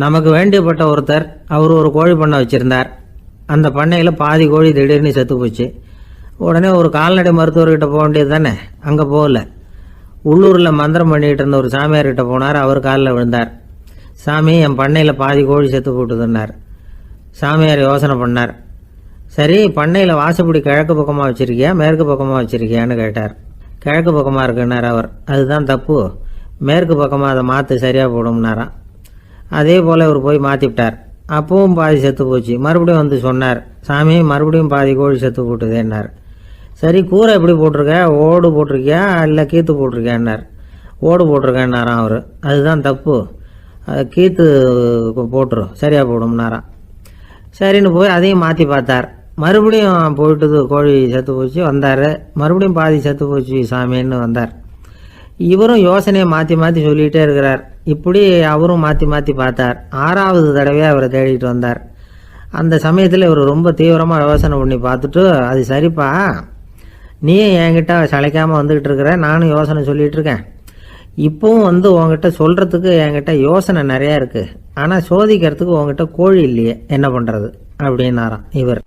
நமக்கு வேண்டியப்பட்ட ஒருத்தர், அவர் ஒரு கோழி பண்ணை வச்சுருந்தார். அந்த பண்ணையில் பாதி கோழி திடீர்னு செத்து போச்சு. உடனே ஒரு கால்நடை மருத்துவர்கிட்ட போக வேண்டியது தானே. அங்கே போகல. உள்ளூரில் மந்திரம் பண்ணிகிட்டு இருந்த ஒரு சாமியார்கிட்ட போனார். அவர் காலில் விழுந்தார். சாமி, என் பண்ணையில் பாதி கோழி செத்து போட்டுதுன்னார். சாமியார் யோசனை பண்ணார். சரி, பண்ணையில் வாசப்படி கிழக்கு பக்கமாக வச்சுருக்கியா மேற்கு பக்கமாக வச்சுருக்கியான்னு கேட்டார். கிழக்கு பக்கமாக இருக்குன்னார் அவர். அதுதான் தப்பு, மேற்கு பக்கமாக அதை மாற்று சரியாக போடும்னாராம். அதே போல் அவர் போய் மாற்றிவிட்டார். அப்பவும் பாதி செத்து போச்சு. மறுபடியும் சொன்னார், சாமி மறுபடியும் பாதி கோழி செத்து போட்டுதேன்னார். சரி, கூரை எப்படி போட்டிருக்க? ஓடு போட்டிருக்கியா இல்லை கீத்து போட்டிருக்கியான்னார். ஓடு போட்டிருக்கேன்னாராம் அவர். அதுதான் தப்பு, அதை கீத்து போட்டுரும் சரியாக போடும்னாராம். சரின்னு போய் அதையும் மாற்றி பார்த்தார். மறுபடியும் போயிட்டுது, கோழி செத்து போச்சு. வந்தார். மறுபடியும் பாதி செத்து போச்சு சாமின்னு வந்தார். இவரும் யோசனையை மாற்றி மாற்றி சொல்லிகிட்டே இருக்கிறார். இப்படி அவரும் மாற்றி மாற்றி பார்த்தார். 6வது தடவையாக அவரை தேடிட்டு வந்தார். அந்த சமயத்தில் இவர் ரொம்ப தீவிரமாக யோசனை பண்ணி பார்த்துட்டு, அது சரிப்பா, நீயும் என்கிட்ட சளைக்காமல் வந்துக்கிட்டு இருக்கிற, நானும் யோசனை சொல்லிகிட்டு இருக்கேன். இப்போவும் உங்ககிட்ட சொல்கிறதுக்கு என்கிட்ட யோசனை நிறையா இருக்குது, ஆனால் சோதிக்கிறதுக்கு உங்ககிட்ட கோழி இல்லையே, என்ன பண்ணுறது அப்படின்னாராம் இவர்.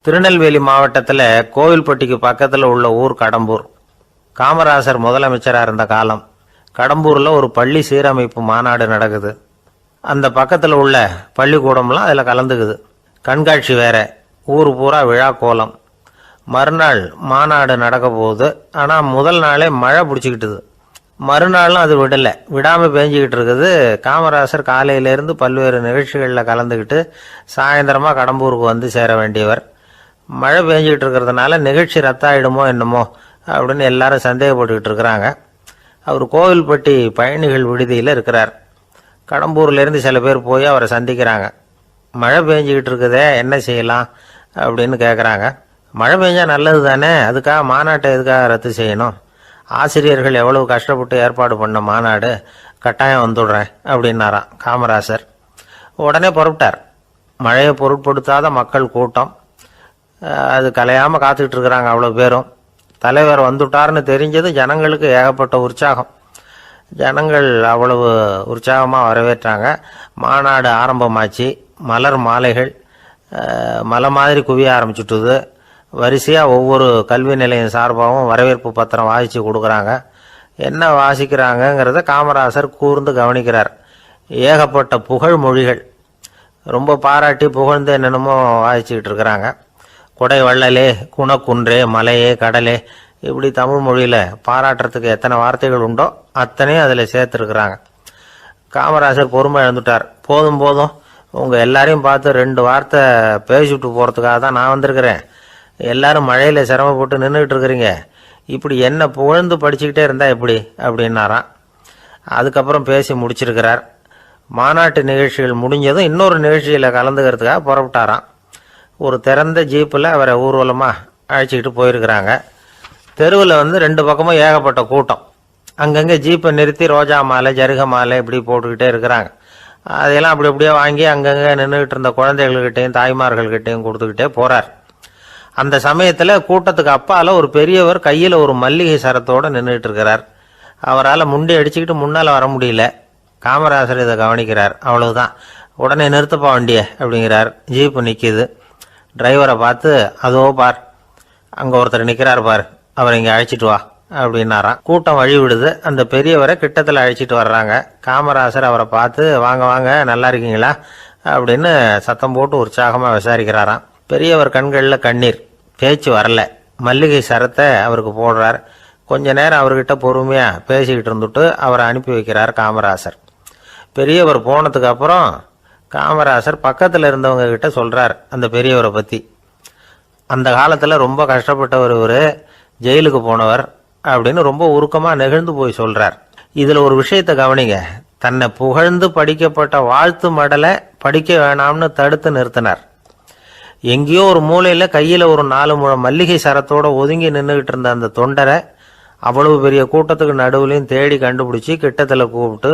திருநெல்வேலி மாவட்டத்தில் கோவில்பட்டிக்கு பக்கத்தில் உள்ள ஊர் கடம்பூர். காமராசர் முதலமைச்சராக இருந்த காலம். கடம்பூரில் ஒரு பள்ளி சீரமைப்பு மாநாடு நடக்குது. அந்த பக்கத்தில் உள்ள பள்ளிக்கூடம்லாம் அதில் கலந்துக்குது. கண்காட்சி வேற, ஊர் பூரா விழா கோலம். மறுநாள் மாநாடு நடக்க போகுது. ஆனால் முதல் நாளே மழை பிடிச்சிக்கிட்டுது. மறுநாளும் அது விடாமல் பேஞ்சிக்கிட்டு இருக்குது. காமராசர் காலையிலேருந்து பல்வேறு நிகழ்ச்சிகளில் கலந்துக்கிட்டு சாயந்தரமாக கடம்பூருக்கு வந்து சேர வேண்டியவர். மழை பேஞ்சிக்கிட்டு இருக்கிறதுனால நிகழ்ச்சி ரத்தாயிடுமோ என்னமோ அப்படின்னு எல்லாரும் சந்தேகப்பட்டுக்கிட்டு இருக்கிறாங்க. அவர் கோவில்பட்டி பயணிகள் விடுதியில் இருக்கிறார். கடம்பூர்லேருந்து சில பேர் போய் அவரை சந்திக்கிறாங்க. மழை பெஞ்சிக்கிட்டு இருக்குதே, என்ன செய்யலாம் அப்படின்னு கேட்குறாங்க. மழை பெஞ்சா நல்லது தானே, அதுக்காக மாநாட்டை எதுக்காக ரத்து செய்யணும்? ஆசிரியர்கள் எவ்வளவு கஷ்டப்பட்டு ஏற்பாடு பண்ண மாநாடு, கட்டாயம் வந்துடுறேன் அப்படின்னாராம் காமராசர். உடனே புறப்பட்டார். மழையை பொருட்படுத்தாத மக்கள் கூட்டம். அது கலையாமல் காத்துக்கிட்டு இருக்கிறாங்க அவ்வளோ பேரும். தலைவர் வந்துட்டார்னு தெரிஞ்சது ஜனங்களுக்கு ஏகப்பட்ட உற்சாகம். ஜனங்கள் அவ்வளவு உற்சாகமாக வரவேற்றாங்க. மாநாடு ஆரம்பமாச்சு. மலர் மாலைகள் மலை மாதிரி குவிய ஆரம்பிச்சுட்டுது. வரிசையாக ஒவ்வொரு கல்வி நிலையம் சார்பாகவும் வரவேற்பு பத்திரம் வாசித்து கொடுக்குறாங்க. என்ன வாசிக்கிறாங்கங்கிறத காமராசர் கூர்ந்து கவனிக்கிறார். ஏகப்பட்ட புகழ் மொழிகள், ரொம்ப பாராட்டி புகழ்ந்து என்னென்னமோ வாசிச்சுக்கிட்டு இருக்கிறாங்க. கொடை வள்ளலே, குணக்குன்றே, மலையே, கடலே, இப்படி தமிழ் மொழியில் பாராட்டுறதுக்கு எத்தனை வார்த்தைகள் உண்டோ அத்தனையும் அதில் சேர்த்துருக்குறாங்க. காமராசர் பொறுமை இழந்துட்டார். போதும் போதும், உங்கள் எல்லாரையும் பார்த்து 2 வார்த்தை பேசிவிட்டு போகிறதுக்காக தான் நான் வந்திருக்கிறேன். எல்லாரும் மழையில் சிரமப்பட்டு நின்றுக்கிட்டு இருக்கிறீங்க, இப்படி என்ன புகழ்ந்து படிச்சுக்கிட்டே இருந்தால் எப்படி அப்படின்னாராம். அதுக்கப்புறம் பேசி முடிச்சிருக்கிறார். மாநாட்டு நிகழ்ச்சிகள் முடிஞ்சதும் இன்னொரு நிகழ்ச்சியில் கலந்துக்கிறதுக்காக புறப்பட்டாராம். ஒரு திறந்த ஜீப்பில் அவரை ஊர்வலமாக அழைச்சிக்கிட்டு போயிருக்கிறாங்க. தெருவில் 2 பக்கமும் ஏகப்பட்ட கூட்டம். அங்கங்கே ஜீப்பை நிறுத்தி ரோஜா மாலை, ஜருக மாலை இப்படி போட்டுக்கிட்டே இருக்கிறாங்க. அதையெல்லாம் அப்படி அப்படியே வாங்கி அங்கங்கே நின்றுக்கிட்டு இருந்த குழந்தைகள்கிட்டையும் தாய்மார்கள்கிட்டையும் கொடுத்துக்கிட்டே போகிறார். அந்த சமயத்தில் கூட்டத்துக்கு அப்பால் ஒரு பெரியவர் கையில் ஒரு மல்லிகை சரத்தோடு நின்றுட்டு இருக்கிறார். அவரால் முண்டி அடிச்சுக்கிட்டு முன்னால் வர முடியல. காமராசர் இதை கவனிக்கிறார். அவ்வளவுதான், உடனே நிறுத்தப்பா வண்டியை அப்படிங்கிறார். ஜீப்பு நிற்கிது. டிரைவரை பார்த்து, அதோ பார், அங்கே ஒருத்தர் நிற்கிறார் பார், அவரை இங்கே அழைச்சிட்டு வா அப்படின்னாராம். கூட்டம் வழி விடுது. அந்த பெரியவரை கிட்டத்தில் அழைச்சிட்டு வர்றாங்க. காமராசர் அவரை பார்த்து, வாங்க வாங்க, நல்லா இருக்கீங்களா அப்படின்னு சத்தம் போட்டு உற்சாகமாக விசாரிக்கிறாராம். பெரியவர் கண்களில் கண்ணீர், பேச்சு வரல. மல்லிகை சரத்தை அவருக்கு போடுறார். கொஞ்ச நேரம் அவர்கிட்ட பொறுமையாக பேசிக்கிட்டு இருந்துட்டு அவரை அனுப்பி வைக்கிறார் காமராசர். பெரியவர் போனதுக்கு அப்புறம் காமராசர் பக்கத்தில் இருந்தவங்க கிட்ட சொல்கிறார் அந்த பெரியவரை பற்றி. அந்த காலத்தில் ரொம்ப கஷ்டப்பட்டவர் இவர், ஜெயிலுக்கு போனவர் அப்படின்னு ரொம்ப உருக்கமாக நெகிழ்ந்து போய் சொல்கிறார். இதில் ஒரு விஷயத்தை கவனிங்க. தன்னை புகழ்ந்து படிக்கப்பட்ட வாழ்த்து மடலை படிக்க வேணாம்னு தடுத்து நிறுத்தினார். எங்கேயோ ஒரு மூலையில் கையில் ஒரு 4 முழம் மல்லிகை சரத்தோடு ஒதுங்கி நின்றுக்கிட்டு இருந்த அந்த தொண்டரை அவ்வளவு பெரிய கூட்டத்துக்கு நடுவுலையும் தேடி கண்டுபிடிச்சி கிட்டத்தில் கூப்பிட்டு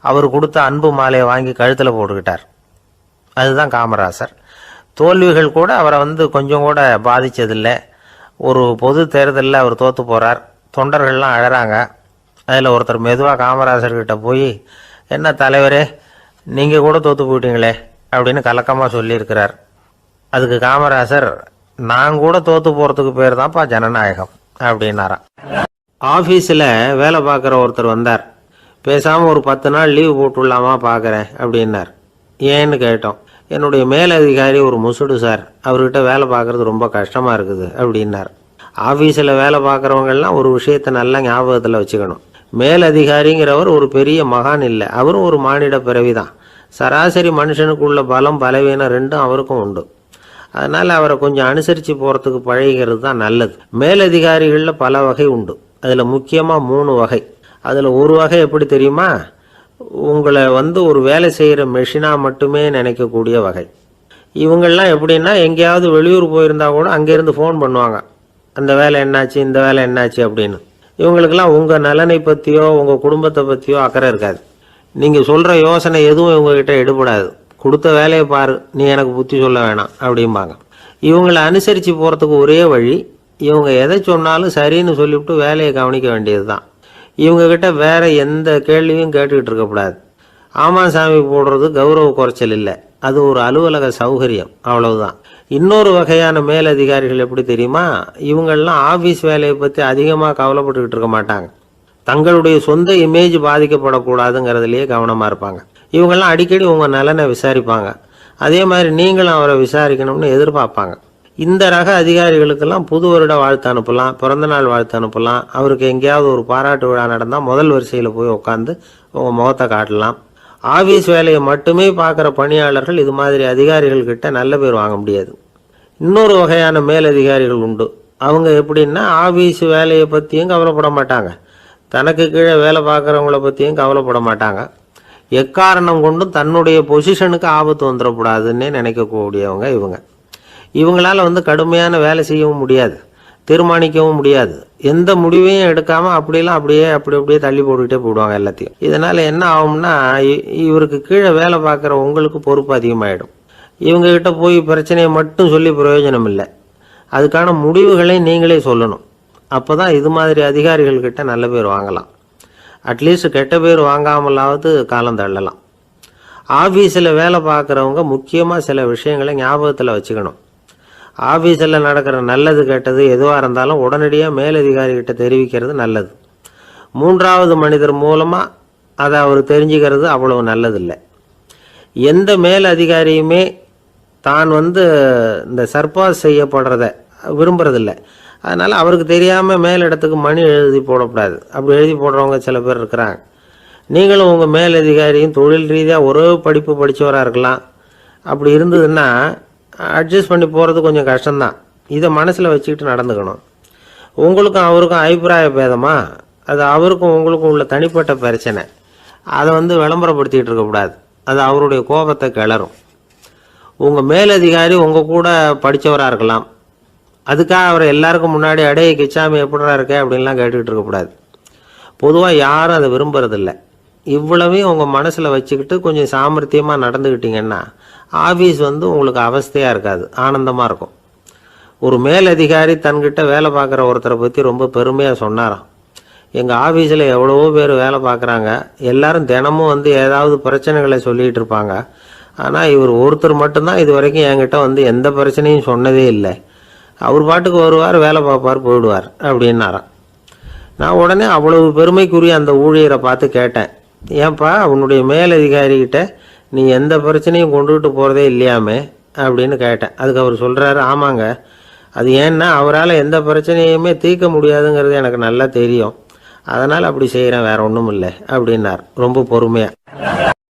அவர் கொடுத்த அன்பு மாலையை வாங்கி கழுத்தில் போட்டுக்கிட்டார். அதுதான் காமராசர். தோல்விகள் கூட அவரை கொஞ்சம் கூட பாதித்ததில்லை. ஒரு பொது தேர்தலில் அவர் தோற்று போகிறார். தொண்டர்கள்லாம் அழறாங்க. அதில் ஒருத்தர் மெதுவாக காமராசர்கிட்ட போய், என்ன தலைவரே, நீங்கள் கூட தோற்று போயிட்டீங்களே அப்படின்னு கலக்கமாக சொல்லியிருக்கிறார். அதுக்கு காமராசர், நான் கூட தோற்று போகிறதுக்கு பேர் தான்ப்பா ஜனநாயகம் அப்படின்னாராம். ஆஃபீஸில் வேலை பார்க்குற ஒருத்தர் வந்தார். பேசாமல் ஒரு 10 நாள் லீவு போட்டுடலாமா பார்க்குறேன் அப்படின்னார். ஏன்னு கேட்டோம். என்னுடைய மேலதிகாரி ஒரு முசுடு சார், அவர்கிட்ட வேலை பார்க்குறது ரொம்ப கஷ்டமாக இருக்குது அப்படின்னார். ஆஃபீஸில் வேலை பார்க்குறவங்கெல்லாம் ஒரு விஷயத்தை நல்லா ஞாபகத்தில் வச்சுக்கணும். மேலதிகாரிங்கிறவர் ஒரு பெரிய மகான் இல்லை, அவரும் ஒரு மானிட பிறவி தான். சராசரி மனுஷனுக்குள்ள பலம் பலவீனம் 2ம் அவருக்கும் உண்டு. அதனால் அவரை கொஞ்சம் அனுசரித்து போகிறதுக்கு பழகிறது தான் நல்லது. மேலதிகாரிகளில் பல வகை உண்டு. அதில் முக்கியமாக 3 வகை. அதில் ஒரு வகை எப்படி தெரியுமா? உங்களை ஒரு வேலை செய்கிற மெஷினாக மட்டுமே நினைக்கக்கூடிய வகை. இவங்கெல்லாம் எப்படின்னா, எங்கேயாவது வெளியூர் போயிருந்தா கூட அங்கேருந்து ஃபோன் பண்ணுவாங்க, அந்த வேலை என்னாச்சு, இந்த வேலை என்னாச்சு அப்படின்னு. இவங்களுக்கெல்லாம் உங்கள் நலனை பற்றியோ உங்கள் குடும்பத்தை பற்றியோ அக்கறை இருக்காது. நீங்கள் சொல்கிற யோசனை எதுவும் இவங்ககிட்ட எடுபடாது. கொடுத்த வேலையை பாரு, நீ எனக்கு புத்தி சொல்ல வேணாம் அப்படிம்பாங்க. இவங்களை அனுசரித்து போகிறதுக்கு ஒரே வழி, இவங்க எதை சொன்னாலும் சரின்னு சொல்லிவிட்டு வேலையை கவனிக்க வேண்டியது தான். இவங்கக்கிட்ட வேற எந்த கேள்வியும் கேட்டுக்கிட்டு இருக்கக்கூடாது. ஆமாம் சாமி போடுறது கௌரவ குறைச்சல் இல்லை, அது ஒரு அலுவலக சௌகரியம், அவ்வளவுதான். இன்னொரு வகையான மேலதிகாரிகள் எப்படி தெரியுமா? இவங்கெல்லாம் ஆஃபீஸ் வேலையை பற்றி அதிகமாக கவலைப்பட்டுக்கிட்டு இருக்க மாட்டாங்க. தங்களுடைய சொந்த இமேஜ் பாதிக்கப்படக்கூடாதுங்கிறதுலையே கவனமாக இருப்பாங்க. இவங்கெல்லாம் அடிக்கடி உங்கள் நலனை விசாரிப்பாங்க. அதே மாதிரி நீங்களும் அவரை விசாரிக்கணும்னு எதிர்பார்ப்பாங்க. இந்த ரக அதிகாரிகளுக்கெல்லாம் புது வருட வாழ்த்து அனுப்பலாம், பிறந்தநாள் வாழ்த்து அனுப்பலாம். அவருக்கு எங்கேயாவது ஒரு பாராட்டு விழா நடந்தால் முதல் வரிசையில் போய் உட்காந்து உங்கள் முகத்தை காட்டலாம். ஆஃபீஸ் வேலையை மட்டுமே பார்க்குற பணியாளர்கள் இது மாதிரி அதிகாரிகள் கிட்ட நல்ல பேர் வாங்க முடியாது. இன்னொரு வகையான மேலதிகாரிகள் உண்டு. அவங்க எப்படின்னா, ஆஃபீஸ் வேலையை பற்றியும் கவலைப்பட மாட்டாங்க, தனக்கு கீழே வேலை பார்க்குறவங்கள பற்றியும் கவலைப்பட மாட்டாங்க. எக்காரணம் கொண்டும் தன்னுடைய பொசிஷனுக்கு ஆபத்து வந்துடக்கூடாதுன்னே நினைக்கக்கூடியவங்க இவங்க. இவங்களால கடுமையான வேலை செய்யவும் முடியாது, தீர்மானிக்கவும் முடியாது. எந்த முடிவையும் எடுக்காமல் அப்படியே தள்ளி போட்டுக்கிட்டே போடுவாங்க எல்லாத்தையும். இதனால் என்ன ஆகும்னா, இவருக்கு கீழே வேலை பார்க்குற உங்களுக்கு பொறுப்பு அதிகமாகிடும். இவங்ககிட்ட போய் பிரச்சனையை மட்டும் சொல்லி பிரயோஜனம் இல்லை, அதுக்கான முடிவுகளை நீங்களே சொல்லணும். அப்போ தான் இது மாதிரி அதிகாரிகள்கிட்ட நல்ல பேர் வாங்கலாம். அட்லீஸ்ட் கெட்ட பேர் வாங்காமலாவது காலம் தள்ளலாம். ஆஃபீஸில் வேலை பார்க்குறவங்க முக்கியமாக சில விஷயங்களை ஞாபகத்தில் வச்சுக்கணும். ஆஃபீஸில் நடக்கிற நல்லது கெட்டது எதுவாக இருந்தாலும் உடனடியாக மேலதிகாரிகிட்ட தெரிவிக்கிறது நல்லது. மூன்றாவது மனிதர் மூலமாக அதை அவர் தெரிஞ்சுக்கிறது அவ்வளவு நல்லதில்லை. எந்த மேல் அதிகாரியுமே தான் இந்த சர்பாஸ் செய்யப்படுறத விரும்புறதில்லை. அதனால் அவருக்கு தெரியாமல் மேலிடத்துக்கு மணி எழுதி போடக்கூடாது. அப்படி எழுதி போடுறவங்க சில பேர் இருக்கிறாங்க. நீங்களும் உங்கள் மேலதிகாரியும் தொழில் ரீதியாக ஒரே படிப்பு படித்தவராக இருக்கலாம். அப்படி இருந்ததுன்னா அட்ஜஸ்ட் பண்ணி போகிறது கொஞ்சம் கஷ்டம்தான். இதை மனசில் வச்சுக்கிட்டு நடந்துக்கணும். உங்களுக்கும் அவருக்கும் அபிப்பிராய பேதமா, அது அவருக்கும் உங்களுக்கும் உள்ள தனிப்பட்ட பிரச்சனை, அதை விளம்பரப்படுத்திக்கிட்டு இருக்கக்கூடாது. அது அவருடைய கோபத்தை கிளறும். உங்கள் மேலதிகாரி உங்கள் கூட படித்தவராக இருக்கலாம், அதுக்காக அவரை எல்லாருக்கும் முன்னாடி அடைய கிச்சாமி எப்படா இருக்க அப்படின்லாம் கேட்டுக்கிட்டு இருக்கக்கூடாது. பொதுவாக யாரும் அதை விரும்புறதில்லை. இவ்வளவையும் உங்கள் மனசில் வச்சுக்கிட்டு கொஞ்சம் சாமர்த்தியமாக நடந்துக்கிட்டிங்கன்னா ஆஃபீஸ் உங்களுக்கு அவஸ்தையாக இருக்காது, ஆனந்தமாக இருக்கும். ஒரு மேலதிகாரி தன்கிட்ட வேலை பார்க்குற ஒருத்தரை பற்றி ரொம்ப பெருமையாக சொன்னாராம். எங்கள் ஆஃபீஸில் எவ்வளவோ பேர் வேலை பார்க்குறாங்க, எல்லாரும் தினமும் ஏதாவது பிரச்சனைகளை சொல்லிகிட்டு இருப்பாங்க. ஆனால் இவர் ஒருத்தர் மட்டும்தான் இது வரைக்கும் என்கிட்ட எந்த பிரச்சனையும் சொன்னதே இல்லை. அவர் பாட்டுக்கு வருவார், வேலை பார்ப்பார், போயிடுவார் அப்படின்னாராம். நான் உடனே அவ்வளவு பெருமைக்குரிய அந்த ஊழியரை பார்த்து கேட்டேன், ஏன்பா உன்னுடைய மேலதிகாரிகிட்ட நீ எந்த பிரச்சனையும் கொண்டுகிட்டு போகிறதே இல்லையாமே அப்படின்னு கேட்டேன். அதுக்கு அவர் சொல்கிறாரு, ஆமாங்க, அது ஏன்னா அவரால் எந்த பிரச்சனையுமே தீர்க்க முடியாதுங்கிறது எனக்கு நல்லா தெரியும், அதனால் அப்படி செய்கிறேன், வேற ஒன்றும் இல்லை அப்படின்னார் ரொம்ப பொறுமையாக.